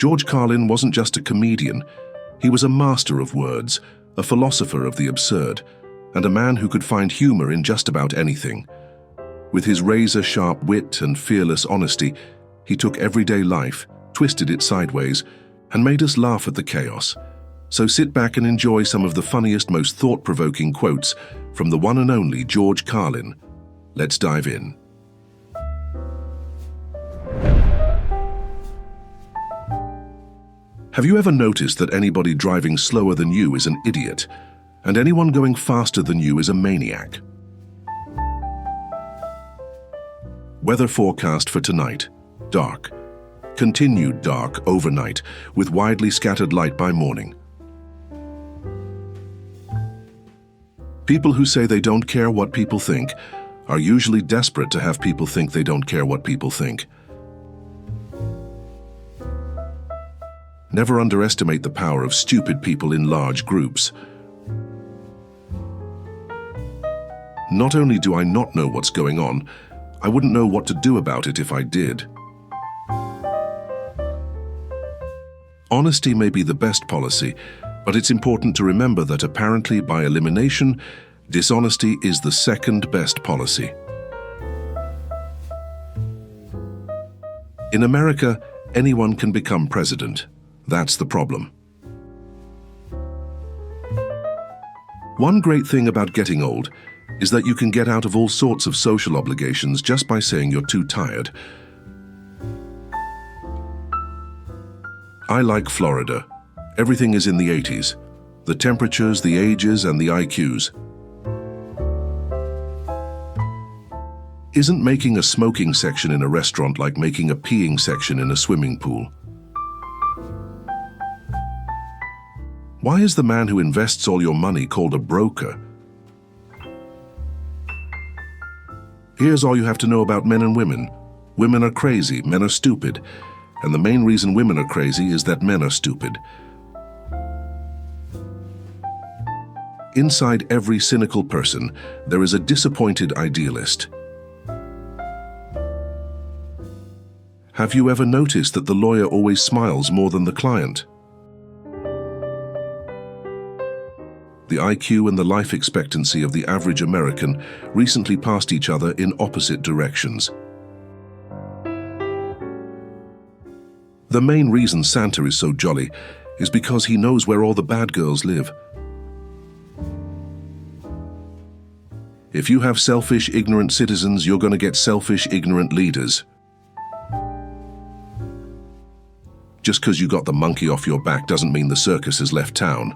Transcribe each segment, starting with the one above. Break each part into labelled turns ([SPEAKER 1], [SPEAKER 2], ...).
[SPEAKER 1] George Carlin wasn't just a comedian. He was a master of words, a philosopher of the absurd, and a man who could find humor in just about anything. With his razor-sharp wit and fearless honesty, he took everyday life, twisted it sideways, and made us laugh at the chaos. So sit back and enjoy some of the funniest, most thought-provoking quotes from the one and only George Carlin. Let's dive in. Have you ever noticed that anybody driving slower than you is an idiot, and anyone going faster than you is a maniac? Weather forecast for tonight: dark. Continued dark overnight, with widely scattered light by morning. People who say they don't care what people think are usually desperate to have people think they don't care what people think. Never underestimate the power of stupid people in large groups. Not only do I not know what's going on, I wouldn't know what to do about it if I did. Honesty may be the best policy, but it's important to remember that apparently by elimination, dishonesty is the second best policy. In America, anyone can become president. That's the problem. One great thing about getting old is that you can get out of all sorts of social obligations just by saying you're too tired. I like Florida. Everything is in the 80s. The temperatures, the ages, and the IQs. Isn't making a smoking section in a restaurant like making a peeing section in a swimming pool? Why is the man who invests all your money called a broker? Here's all you have to know about men and women. Women are crazy, men are stupid. And the main reason women are crazy is that men are stupid. Inside every cynical person, there is a disappointed idealist. Have you ever noticed that the lawyer always smiles more than the client? The IQ and the life expectancy of the average American recently passed each other in opposite directions. The main reason Santa is so jolly is because he knows where all the bad girls live. If you have selfish, ignorant citizens, you're going to get selfish, ignorant leaders. Just because you got the monkey off your back doesn't mean the circus has left town.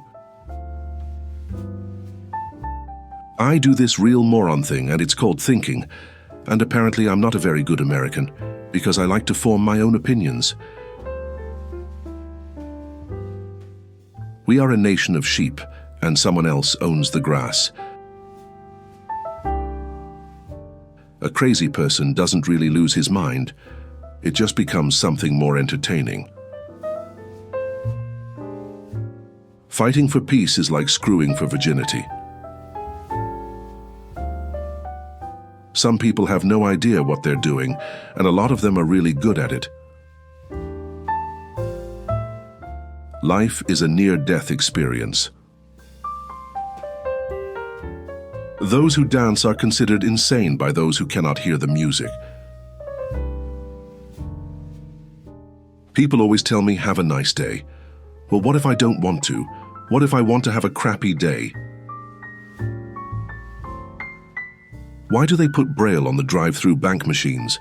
[SPEAKER 1] I do this real moron thing, and it's called thinking. And apparently I'm not a very good American, because I like to form my own opinions. We are a nation of sheep, and someone else owns the grass. A crazy person doesn't really lose his mind. It just becomes something more entertaining. Fighting for peace is like screwing for virginity. Some people have no idea what they're doing, and a lot of them are really good at it. Life is a near-death experience. Those who dance are considered insane by those who cannot hear the music. People always tell me, have a nice day. Well, what if I don't want to? What if I want to have a crappy day? Why do they put Braille on the drive-through bank machines?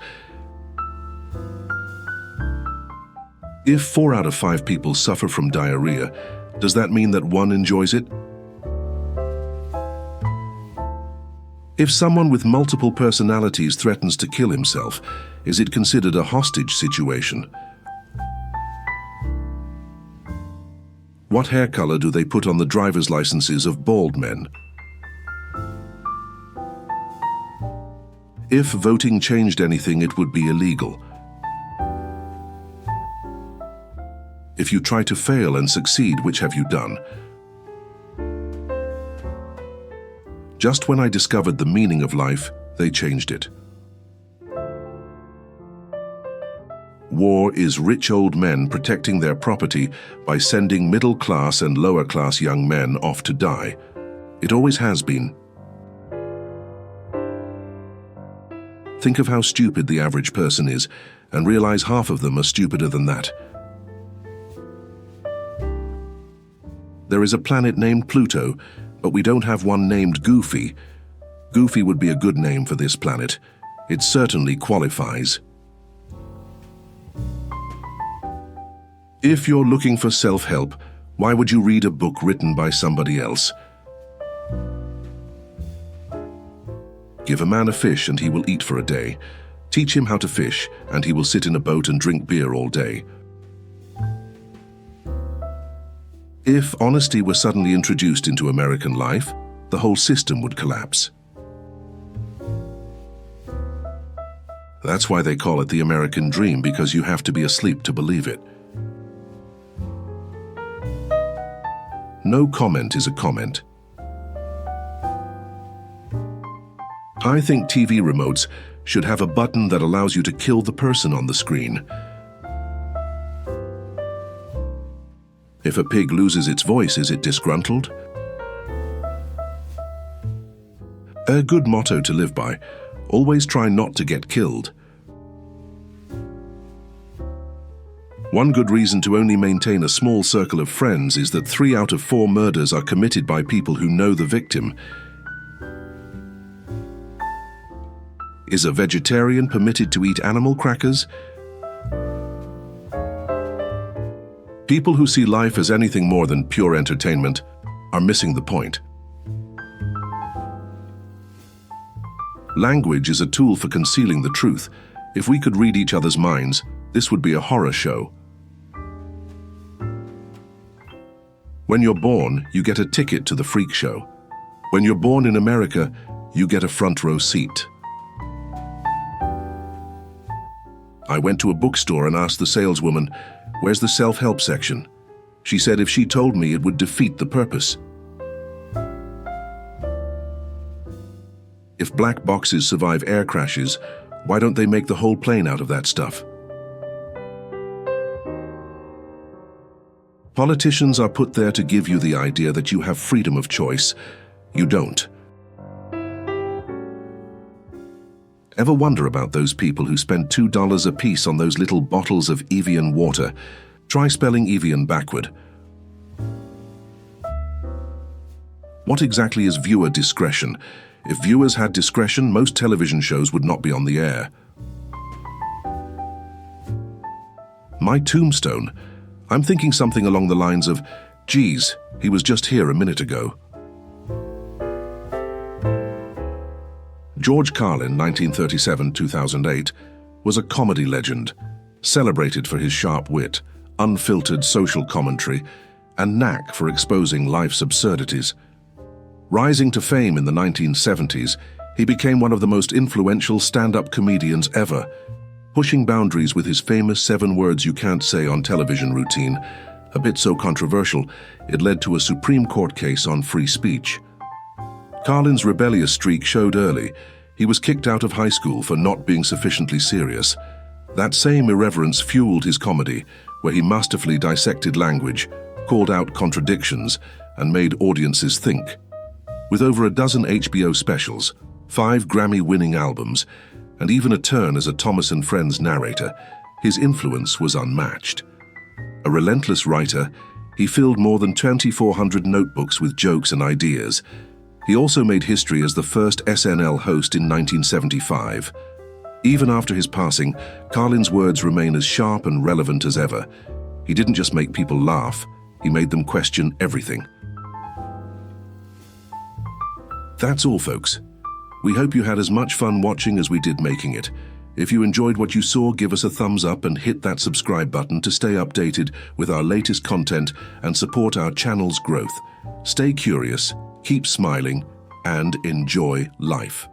[SPEAKER 1] If 4 out of 5 people suffer from diarrhea, does that mean that 1 enjoys it? If someone with multiple personalities threatens to kill himself, is it considered a hostage situation? What hair color do they put on the driver's licenses of bald men? If voting changed anything, it would be illegal. If you try to fail and succeed, which have you done? Just when I discovered the meaning of life, they changed it. War is rich old men protecting their property by sending middle-class and lower-class young men off to die. It always has been. Think of how stupid the average person is, and realize half of them are stupider than that. There is a planet named Pluto, but we don't have one named Goofy. Goofy would be a good name for this planet. It certainly qualifies. If you're looking for self-help, why would you read a book written by somebody else? Give a man a fish and he will eat for a day. Teach him how to fish and he will sit in a boat and drink beer all day. If honesty were suddenly introduced into American life, the whole system would collapse. That's why they call it the American dream, because you have to be asleep to believe it. No comment is a comment. I think TV remotes should have a button that allows you to kill the person on the screen. If a pig loses its voice, is it disgruntled? A good motto to live by: always try not to get killed. One good reason to only maintain a small circle of friends is that 3 out of 4 murders are committed by people who know the victim. Is a vegetarian permitted to eat animal crackers? People who see life as anything more than pure entertainment are missing the point. Language is a tool for concealing the truth. If we could read each other's minds, this would be a horror show. When you're born, you get a ticket to the freak show. When you're born in America, you get a front row seat. I went to a bookstore and asked the saleswoman, "Where's the self-help section?" She said if she told me, it would defeat the purpose. If black boxes survive air crashes, why don't they make the whole plane out of that stuff? Politicians are put there to give you the idea that you have freedom of choice. You don't. Ever wonder about those people who spend $2 a piece on those little bottles of Evian water? Try spelling Evian backward. What exactly is viewer discretion? If viewers had discretion, most television shows would not be on the air. My tombstone. I'm thinking something along the lines of, "Geez, he was just here a minute ago." George Carlin, 1937-2008, was a comedy legend, celebrated for his sharp wit, unfiltered social commentary, and knack for exposing life's absurdities. Rising to fame in the 1970s, he became one of the most influential stand-up comedians ever, pushing boundaries with his famous 7 words you can't say on television routine. A bit so controversial, it led to a Supreme Court case on free speech. Carlin's rebellious streak showed early. He was kicked out of high school for not being sufficiently serious. That same irreverence fueled his comedy, where he masterfully dissected language, called out contradictions, and made audiences think. With over a dozen HBO specials, 5 Grammy-winning albums, and even a turn as a Thomas and Friends narrator, his influence was unmatched. A relentless writer, he filled more than 2,400 notebooks with jokes and ideas. He also made history as the first SNL host in 1975. Even after his passing, Carlin's words remain as sharp and relevant as ever. He didn't just make people laugh, he made them question everything. That's all, folks. We hope you had as much fun watching as we did making it. If you enjoyed what you saw, give us a thumbs up and hit that subscribe button to stay updated with our latest content and support our channel's growth. Stay curious, keep smiling, and enjoy life.